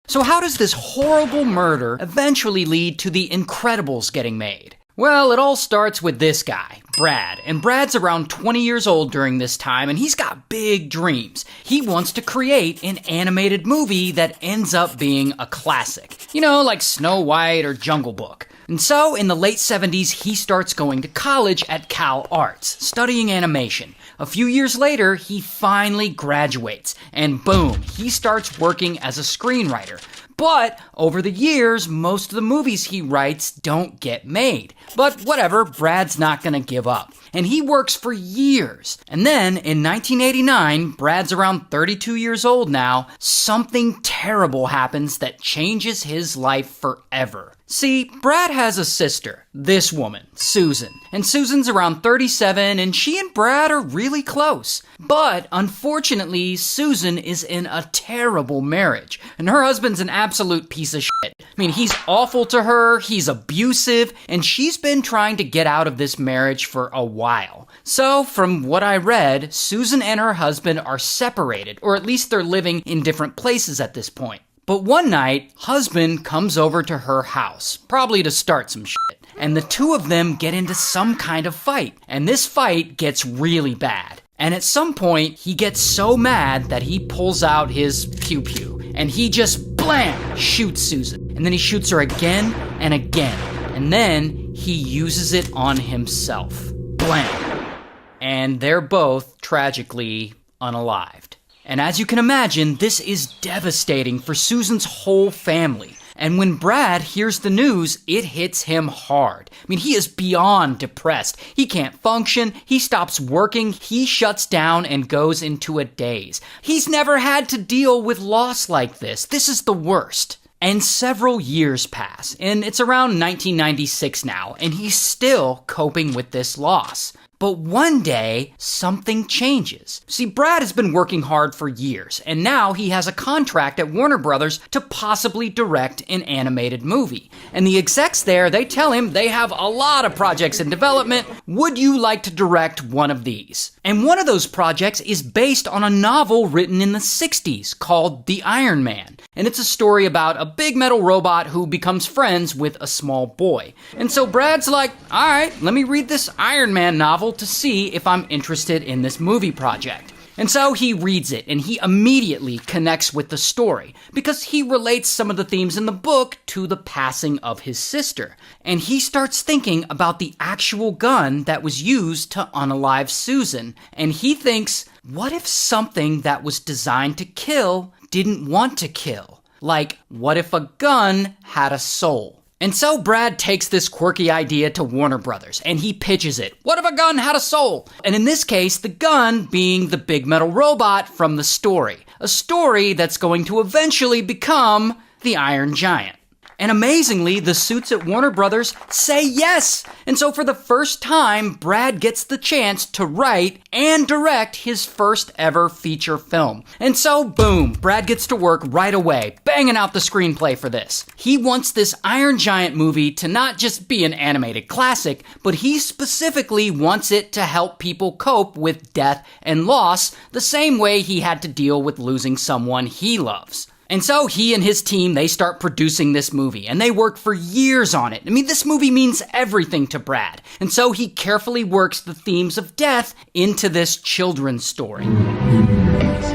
So how does this horrible murder eventually lead to The Incredibles getting made? Well, it all starts with this guy, Brad. And Brad's around 20 years old during this time, and he's got big dreams. He wants to create an animated movie that ends up being a classic. You know, like Snow White or Jungle Book. And so, in the late 70s, he starts going to college at Cal Arts, studying animation. A few years later, he finally graduates, and boom, he starts working as a screenwriter. But over the years, most of the movies he writes don't get made. But whatever, Brad's not gonna give up. And he works for years. And then, in 1989, Brad's around 32 years old now, something terrible happens that changes his life forever. See, Brad has a sister, this woman, Susan. And Susan's around 37, and she and Brad are really close. But, unfortunately, Susan is in a terrible marriage. And her husband's an absolute piece of shit. I mean, he's awful to her, he's abusive, and she's been trying to get out of this marriage for a while. So, from what I read, Susan and her husband are separated, or at least they're living in different places at this point. But one night, husband comes over to her house, probably to start some shit, and the two of them get into some kind of fight, and this fight gets really bad. And at some point, he gets so mad that he pulls out his pew-pew, and he just blam, shoots Susan. And then he shoots her again and again, and then he uses it on himself. Blam. And they're both tragically unalived. And as you can imagine, this is devastating for Susan's whole family. And when Brad hears the news, it hits him hard. I mean, he is beyond depressed. He can't function, he stops working, he shuts down and goes into a daze. He's never had to deal with loss like this. This is the worst. And several years pass, and it's around 1996 now, and he's still coping with this loss. But one day, something changes. See, Brad has been working hard for years, and now he has a contract at Warner Brothers to possibly direct an animated movie. And the execs there, they tell him they have a lot of projects in development. Would you like to direct one of these? And one of those projects is based on a novel written in the 60s called The Iron Man. And it's a story about a big metal robot who becomes friends with a small boy. And so Brad's like, all right, let me read this Iron Man novel to see if I'm interested in this movie project. And so he reads it, and he immediately connects with the story, because he relates some of the themes in the book to the passing of his sister. And he starts thinking about the actual gun that was used to unalive Susan. And he thinks, what if something that was designed to kill didn't want to kill? Like, what if a gun had a soul? And so Brad takes this quirky idea to Warner Brothers, and he pitches it. What if a gun had a soul? And in this case, the gun being the big metal robot from the story. A story that's going to eventually become the Iron Giant. And amazingly, the suits at Warner Brothers say yes. And so for the first time, Brad gets the chance to write and direct his first ever feature film. And so, boom, Brad gets to work right away, banging out the screenplay for this. He wants this Iron Giant movie to not just be an animated classic, but he specifically wants it to help people cope with death and loss the same way he had to deal with losing someone he loves. And so he and his team, they start producing this movie, and they work for years on it. I mean, this movie means everything to Brad. And so he carefully works the themes of death into this children's story. It's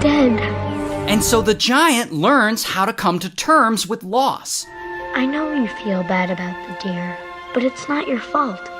dead. And so the giant learns how to come to terms with loss. I know you feel bad about the deer, but it's not your fault.